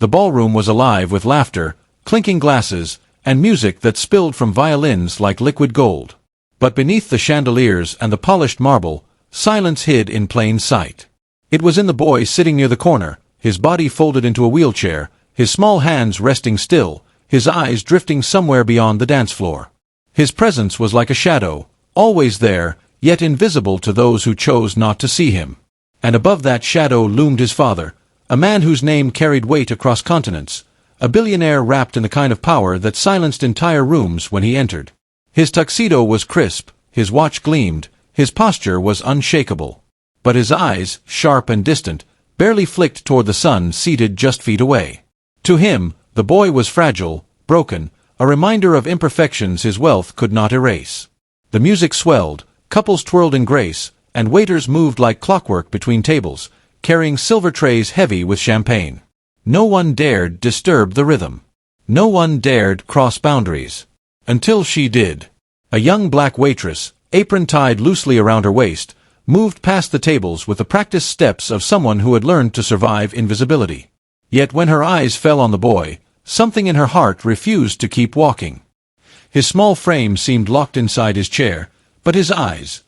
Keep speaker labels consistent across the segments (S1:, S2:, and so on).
S1: The ballroom was alive with laughter, clinking glasses, and music that spilled from violins like liquid gold. But beneath the chandeliers and the polished marble, silence hid in plain sight. It was in the boy sitting near the corner, his body folded into a wheelchair, his small hands resting still, his eyes drifting somewhere beyond the dance floor. His presence was like a shadow, always there, yet invisible to those who chose not to see him. And above that shadow loomed his father, a man whose name carried weight across continents, a billionaire wrapped in the kind of power that silenced entire rooms when he entered. His tuxedo was crisp, his watch gleamed, his posture was unshakable. But his eyes, sharp and distant, barely flicked toward the son seated just feet away. To him, the boy was fragile, broken, a reminder of imperfections his wealth could not erase. The music swelled, couples twirled in grace, and waiters moved like clockwork between tables, carrying silver trays heavy with champagne. No one dared disturb the rhythm. No one dared cross boundaries. Until she did. A young black waitress, apron tied loosely around her waist, moved past the tables with the practiced steps of someone who had learned to survive invisibility. Yet when her eyes fell on the boy, something in her heart refused to keep walking. His small frame seemed locked inside his chair, but his eyes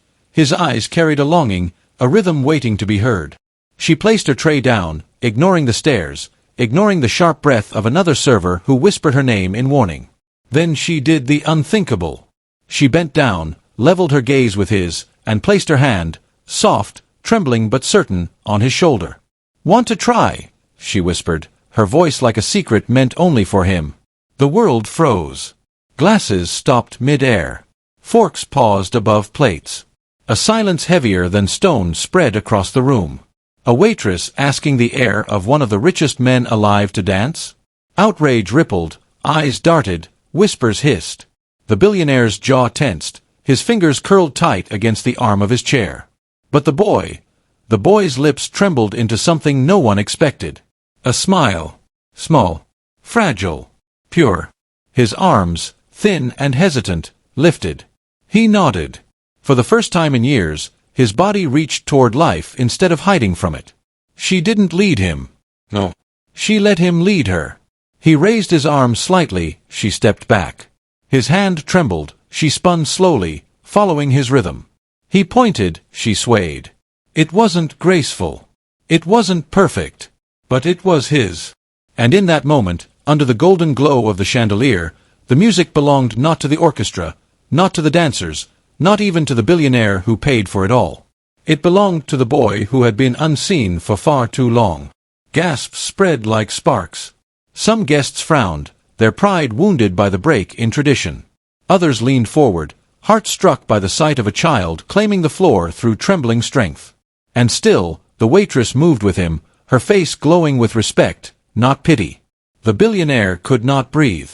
S1: carried a longing, a rhythm waiting to be heard. She placed her tray down, ignoring the stares, ignoring the sharp breath of another server who whispered her name in warning. Then she did the unthinkable. She bent down, leveled her gaze with his, and placed her hand, soft, trembling but certain, on his shoulder. "Want to try?" she whispered, her voice like a secret meant only for him. The world froze. Glasses stopped mid-air. Forks paused above plates. A silence heavier than stone spread across the room. A waitress asking the heir of one of the richest men alive to dance? Outrage rippled, eyes darted, whispers hissed. The billionaire's jaw tensed, his fingers curled tight against the arm of his chair. But the boy's lips trembled into something no one expected. A smile. Small. Fragile. Pure. His arms, thin and hesitant, lifted. He nodded. For the first time in years, his body reached toward life instead of hiding from it. She didn't lead him. No. She let him lead her. He raised his arm slightly, she stepped back. His hand trembled, she spun slowly, following his rhythm. He pointed, she swayed. It wasn't graceful. It wasn't perfect. But it was his. And in that moment, under the golden glow of the chandelier, the music belonged not to the orchestra, not to the dancers, not even to the billionaire who paid for it all. It belonged to the boy who had been unseen for far too long. Gasps spread like sparks. Some guests frowned, their pride wounded by the break in tradition. Others leaned forward, heart struck by the sight of a child claiming the floor through trembling strength. And still, the waitress moved with him, her face glowing with respect, not pity. The billionaire could not breathe.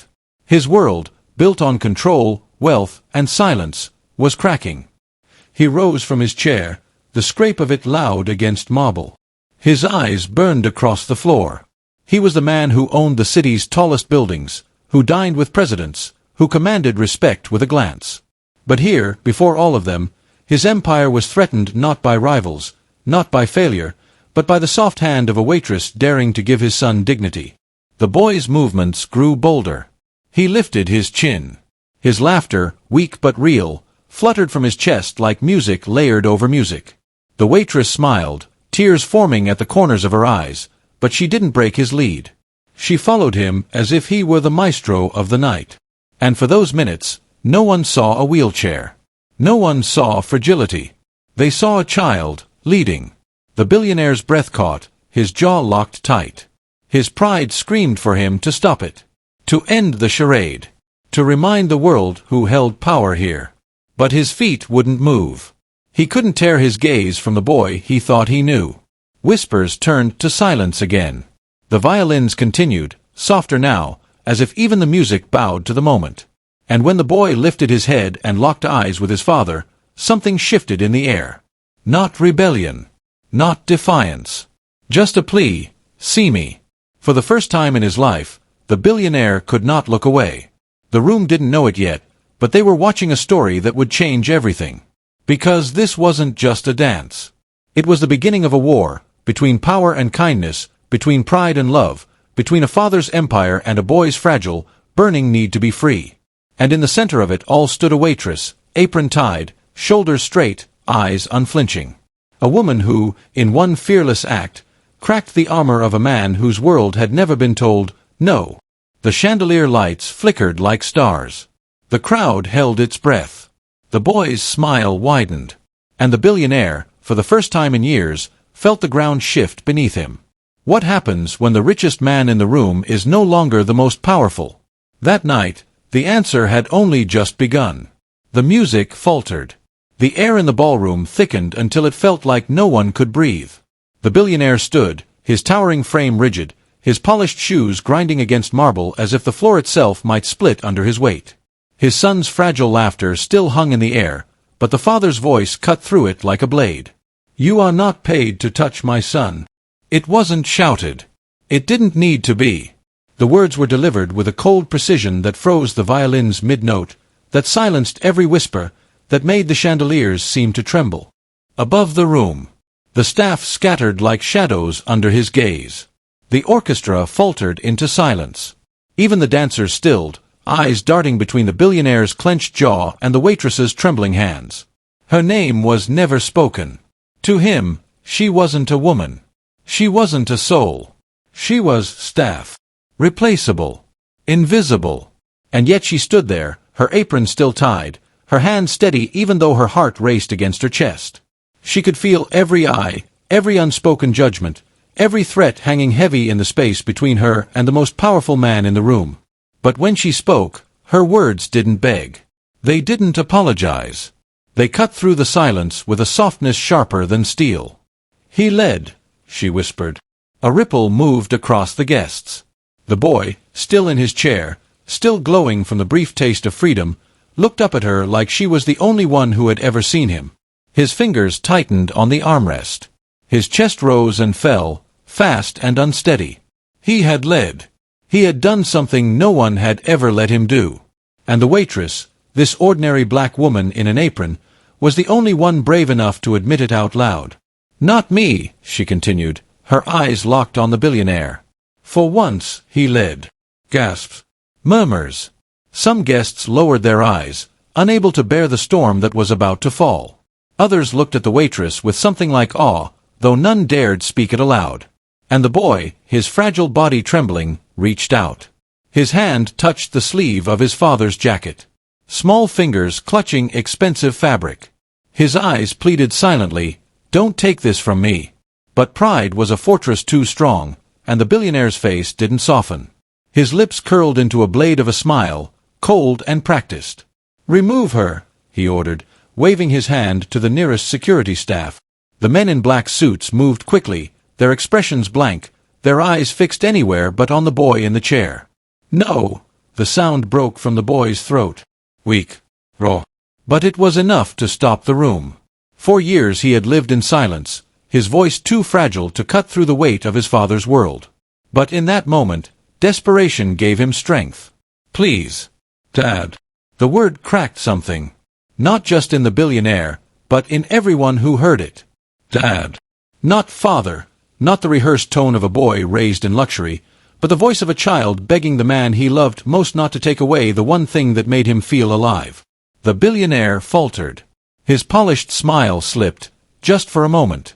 S1: His world, built on control, wealth, and silence, was cracking. He rose from his chair, the scrape of it loud against marble. His eyes burned across the floor. He was the man who owned the city's tallest buildings, who dined with presidents, who commanded respect with a glance. But here, before all of them, his empire was threatened not by rivals, not by failure, but by the soft hand of a waitress daring to give his son dignity. The boy's movements grew bolder. He lifted his chin. His laughter, weak but real, fluttered from his chest like music layered over music. The waitress smiled, tears forming at the corners of her eyes, but she didn't break his lead. She followed him as if he were the maestro of the night. And for those minutes, no one saw a wheelchair. No one saw fragility. They saw a child, leading. The billionaire's breath caught, his jaw locked tight. His pride screamed for him to stop it. To end the charade. To remind the world who held power here. But his feet wouldn't move. He couldn't tear his gaze from the boy he thought he knew. Whispers turned to silence again. The violins continued, softer now, as if even the music bowed to the moment. And when the boy lifted his head and locked eyes with his father, something shifted in the air. Not rebellion. Not defiance. Just a plea, see me. For the first time in his life, the billionaire could not look away. The room didn't know it yet, but they were watching a story that would change everything. Because this wasn't just a dance. It was the beginning of a war, between power and kindness, between pride and love, between a father's empire and a boy's fragile, burning need to be free. And in the center of it all stood a waitress, apron tied, shoulders straight, eyes unflinching. A woman who, in one fearless act, cracked the armor of a man whose world had never been told, no. The chandelier lights flickered like stars. The crowd held its breath. The boy's smile widened. And the billionaire, for the first time in years, felt the ground shift beneath him. What happens when the richest man in the room is no longer the most powerful? That night, the answer had only just begun. The music faltered. The air in the ballroom thickened until it felt like no one could breathe. The billionaire stood, his towering frame rigid, his polished shoes grinding against marble as if the floor itself might split under his weight. His son's fragile laughter still hung in the air, but the father's voice cut through it like a blade. "You are not paid to touch my son." It wasn't shouted. It didn't need to be. The words were delivered with a cold precision that froze the violin's mid-note, that silenced every whisper, that made the chandeliers seem to tremble. Above the room, the staff scattered like shadows under his gaze. The orchestra faltered into silence. Even the dancers stilled, eyes darting between the billionaire's clenched jaw and the waitress's trembling hands. Her name was never spoken. To him, she wasn't a woman. She wasn't a soul. She was staff. Replaceable. Invisible. And yet she stood there, her apron still tied, her hand steady even though her heart raced against her chest. She could feel every eye, every unspoken judgment, every threat hanging heavy in the space between her and the most powerful man in the room. But when she spoke, her words didn't beg. They didn't apologize. They cut through the silence with a softness sharper than steel. "He led," she whispered. A ripple moved across the guests. The boy, still in his chair, still glowing from the brief taste of freedom, looked up at her like she was the only one who had ever seen him. His fingers tightened on the armrest. His chest rose and fell, fast and unsteady. He had led. He had done something no one had ever let him do. And the waitress, this ordinary black woman in an apron, was the only one brave enough to admit it out loud. "Not me," she continued, her eyes locked on the billionaire. "For once, he led." Gasps. Murmurs. Some guests lowered their eyes, unable to bear the storm that was about to fall. Others looked at the waitress with something like awe, though none dared speak it aloud. And the boy, his fragile body trembling, reached out. His hand touched the sleeve of his father's jacket. Small fingers clutching expensive fabric. His eyes pleaded silently, "Don't take this from me." But pride was a fortress too strong, and the billionaire's face didn't soften. His lips curled into a blade of a smile, cold and practiced. "Remove her," he ordered, waving his hand to the nearest security staff. The men in black suits moved quickly, their expressions blank, their eyes fixed anywhere but on the boy in the chair. "No!" The sound broke from the boy's throat. Weak. Raw. But it was enough to stop the room. For years he had lived in silence, his voice too fragile to cut through the weight of his father's world. But in that moment, desperation gave him strength. "Please, Dad." The word cracked something. Not just in the billionaire, but in everyone who heard it. Dad. Not father, not the rehearsed tone of a boy raised in luxury, but the voice of a child begging the man he loved most not to take away the one thing that made him feel alive. The billionaire faltered. His polished smile slipped, just for a moment.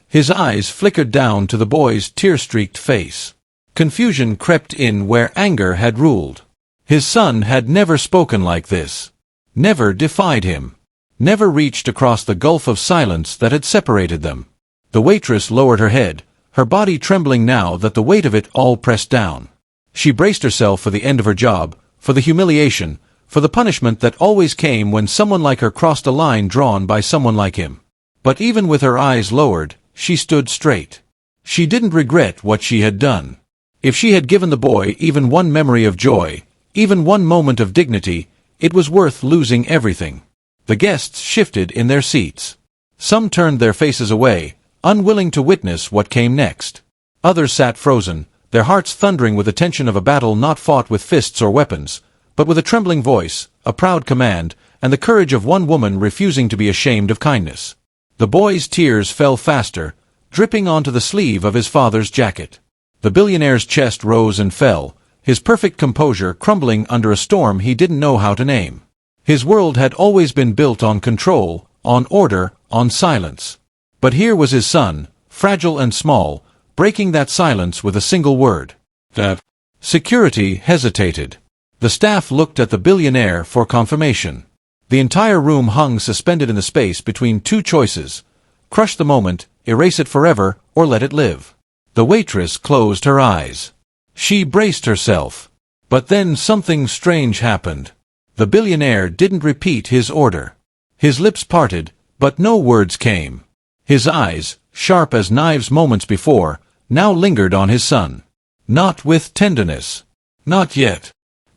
S1: His eyes flickered down to the boy's tear-streaked face. Confusion crept in where anger had ruled. His son had never spoken like this. Never defied him. Never reached across the gulf of silence that had separated them. The waitress lowered her head, her body trembling now that the weight of it all pressed down. She braced herself for the end of her job, for the humiliation, for the punishment that always came when someone like her crossed a line drawn by someone like him. But even with her eyes lowered, she stood straight. She didn't regret what she had done. If she had given the boy even one memory of joy, even one moment of dignity, it was worth losing everything. The guests shifted in their seats. Some turned their faces away, unwilling to witness what came next. Others sat frozen, their hearts thundering with the tension of a battle not fought with fists or weapons, but with a trembling voice, a proud command, and the courage of one woman refusing to be ashamed of kindness. The boy's tears fell faster, dripping onto the sleeve of his father's jacket. The billionaire's chest rose and fell, his perfect composure crumbling under a storm he didn't know how to name. His world had always been built on control, on order, on silence. But here was his son, fragile and small, breaking that silence with a single word. That. Security hesitated. The staff looked at the billionaire for confirmation. The entire room hung suspended in the space between two choices: crush the moment, erase it forever, or let it live. The waitress closed her eyes. She braced herself. But then something strange happened. The billionaire didn't repeat his order. His lips parted, but no words came. His eyes, sharp as knives moments before, now lingered on his son. Not with tenderness. Not yet.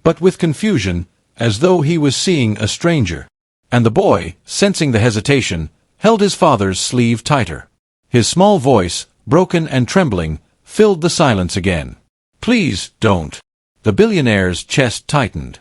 S1: But with confusion, as though he was seeing a stranger. And the boy, sensing the hesitation, held his father's sleeve tighter. His small voice, broken and trembling, filled the silence again. "Please, don't." The billionaire's chest tightened.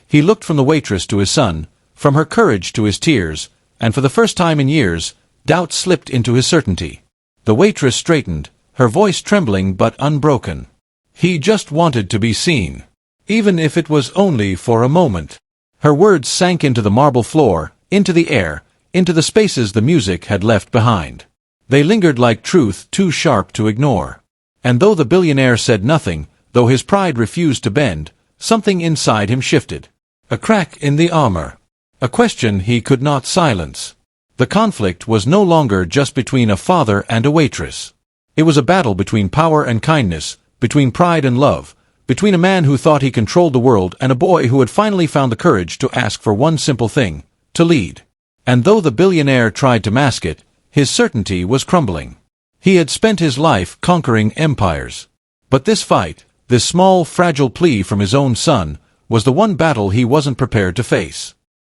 S1: He looked from the waitress to his son, from her courage to his tears, and for the first time in years, doubt slipped into his certainty. The waitress straightened, her voice trembling but unbroken. He just wanted to be seen. Even if it was only for a moment. Her words sank into the marble floor, into the air, into the spaces the music had left behind. They lingered like truth too sharp to ignore. And though the billionaire said nothing, though his pride refused to bend, something inside him shifted. A crack in the armor. A question he could not silence. The conflict was no longer just between a father and a waitress. It was a battle between power and kindness, between pride and love, between a man who thought he controlled the world and a boy who had finally found the courage to ask for one simple thing: to lead. And though the billionaire tried to mask it, his certainty was crumbling. He had spent his life conquering empires. But this fight, this small, fragile plea from his own son, was the one battle he wasn't prepared to face.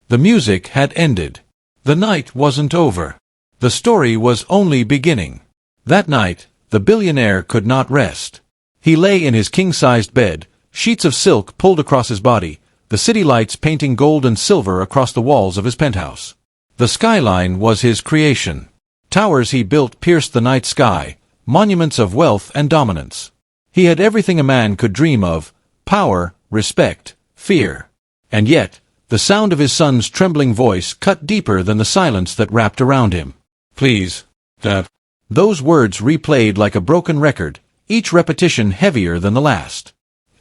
S1: The music had ended. The night wasn't over. The story was only beginning. That night, the billionaire could not rest. He lay in his king-sized bed, sheets of silk pulled across his body, the city lights painting gold and silver across the walls of his penthouse. The skyline was his creation. Towers he built pierced the night sky, monuments of wealth and dominance. He had everything a man could dream of: power, respect, fear. And yet, the sound of his son's trembling voice cut deeper than the silence that wrapped around him. "Please, Dad." Those words replayed like a broken record, each repetition heavier than the last.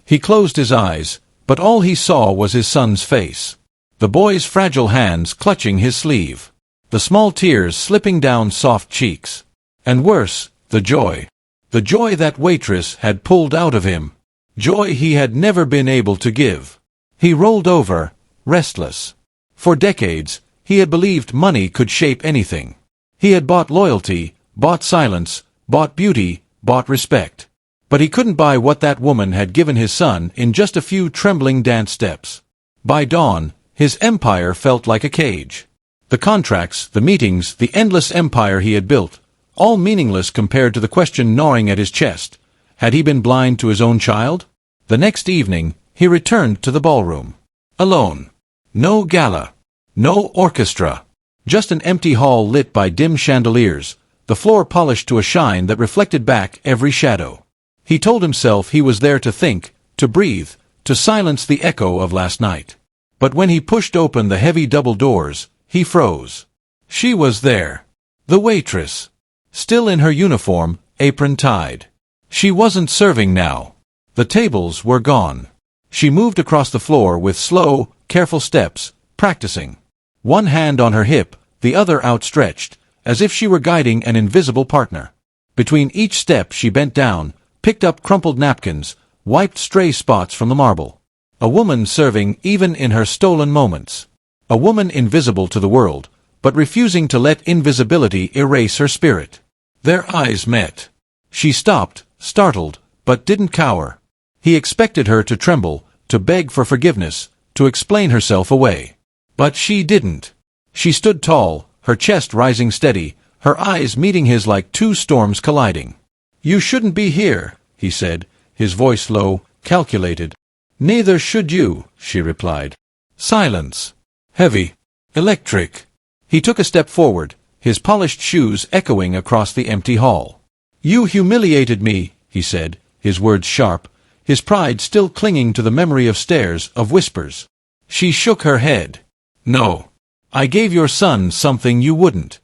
S1: He closed his eyes, but all he saw was his son's face. The boy's fragile hands clutching his sleeve. The small tears slipping down soft cheeks. And worse, the joy. The joy that waitress had pulled out of him. Joy he had never been able to give. He rolled over, restless. For decades, he had believed money could shape anything. He had bought loyalty, bought silence, bought beauty, bought respect. But he couldn't buy what that woman had given his son in just a few trembling dance steps. By dawn, his empire felt like a cage. The contracts, the meetings, the endless empire he had built, all meaningless compared to the question gnawing at his chest: had he been blind to his own child? The next evening, he returned to the ballroom. Alone. No gala. No orchestra. Just an empty hall lit by dim chandeliers, the floor polished to a shine that reflected back every shadow. He told himself he was there to think, to breathe, to silence the echo of last night. But when he pushed open the heavy double doors, he froze. She was there. The waitress. Still in her uniform, apron tied. She wasn't serving now. The tables were gone. She moved across the floor with slow, careful steps, practicing. One hand on her hip, the other outstretched, as if she were guiding an invisible partner. Between each step she bent down, picked up crumpled napkins, wiped stray spots from the marble. A woman serving even in her stolen moments. A woman invisible to the world, but refusing to let invisibility erase her spirit. Their eyes met. She stopped, startled, but didn't cower. He expected her to tremble, to beg for forgiveness, to explain herself away. But she didn't. She stood tall, her chest rising steady, her eyes meeting his like two storms colliding. "You shouldn't be here," he said, his voice low, calculated. "Neither should you," she replied. Silence. Heavy. Electric. He took a step forward, his polished shoes echoing across the empty hall. "You humiliated me," he said, his words sharp, his pride still clinging to the memory of stares, of whispers. She shook her head. No. I gave your son something you wouldn't.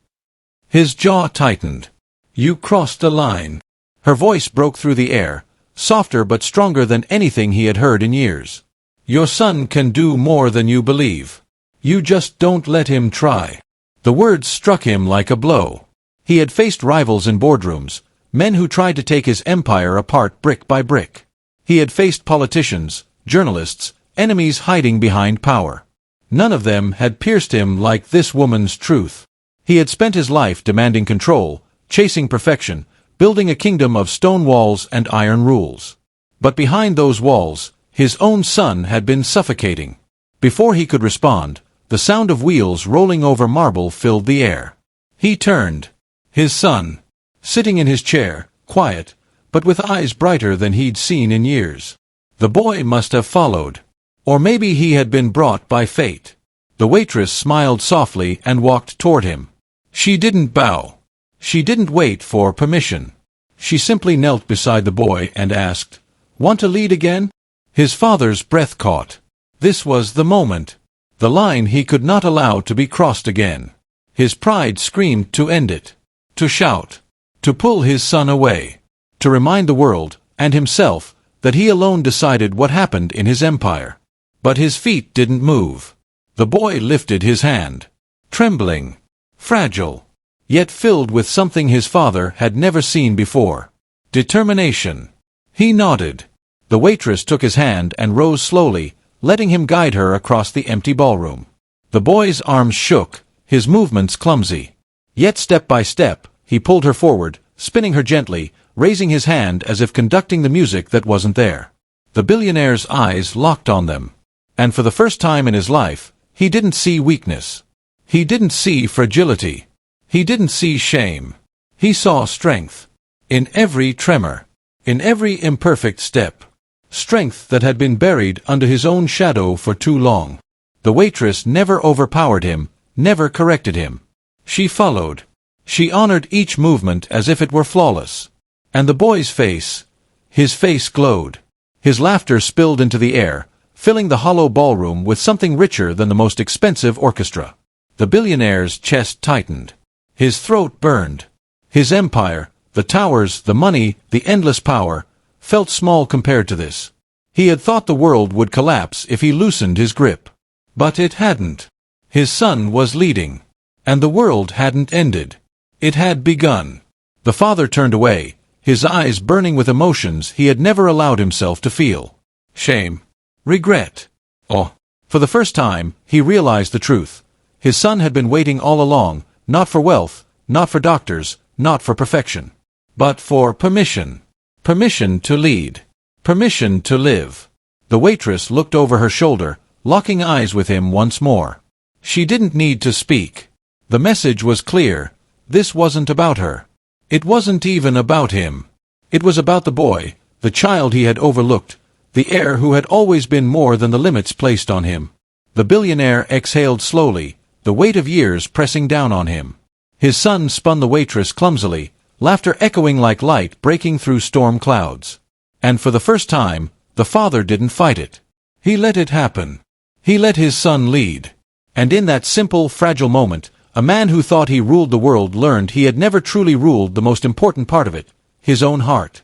S1: His jaw tightened. You crossed a line. Her voice broke through the air, softer but stronger than anything he had heard in years. Your son can do more than you believe. You just don't let him try. The words struck him like a blow. He had faced rivals in boardrooms, men who tried to take his empire apart brick by brick. He had faced politicians, journalists, enemies hiding behind power. None of them had pierced him like this woman's truth. He had spent his life demanding control, chasing perfection, building a kingdom of stone walls and iron rules. But behind those walls, his own son had been suffocating. Before he could respond, the sound of wheels rolling over marble filled the air. He turned. His son, sitting in his chair, quiet, but with eyes brighter than he'd seen in years. The boy must have followed. Or maybe he had been brought by fate. The waitress smiled softly and walked toward him. She didn't bow. She didn't wait for permission. She simply knelt beside the boy and asked, "Want to lead again?" His father's breath caught. This was the moment. The line he could not allow to be crossed again. His pride screamed to end it. To shout. To pull his son away. To remind the world, and himself, that he alone decided what happened in his empire. But his feet didn't move. The boy lifted his hand. Trembling. Fragile. Yet filled with something his father had never seen before. Determination. He nodded. The waitress took his hand and rose slowly, letting him guide her across the empty ballroom. The boy's arms shook, his movements clumsy. Yet step by step, he pulled her forward, spinning her gently, raising his hand as if conducting the music that wasn't there. The billionaire's eyes locked on them. And for the first time in his life, he didn't see weakness. He didn't see fragility. He didn't see shame. He saw strength. In every tremor. In every imperfect step. Strength that had been buried under his own shadow for too long. The waitress never overpowered him, never corrected him. She followed. She honored each movement as if it were flawless. And the boy's face, his face glowed. His laughter spilled into the air, filling the hollow ballroom with something richer than the most expensive orchestra. The billionaire's chest tightened. His throat burned. His empire, the towers, the money, the endless power, felt small compared to this. He had thought the world would collapse if he loosened his grip. But it hadn't. His son was leading. And the world hadn't ended. It had begun. The father turned away, his eyes burning with emotions he had never allowed himself to feel. Shame. Regret. Oh. For the first time, he realized the truth. His son had been waiting all along, not for wealth, not for doctors, not for perfection. But for permission. Permission to lead. Permission to live. The waitress looked over her shoulder, locking eyes with him once more. She didn't need to speak. The message was clear. This wasn't about her. It wasn't even about him. It was about the boy, the child he had overlooked, the heir who had always been more than the limits placed on him. The billionaire exhaled slowly, the weight of years pressing down on him. His son spun the waitress clumsily, laughter echoing like light breaking through storm clouds. And for the first time, the father didn't fight it. He let it happen. He let his son lead. And in that simple, fragile moment, a man who thought he ruled the world learned he had never truly ruled the most important part of it, his own heart.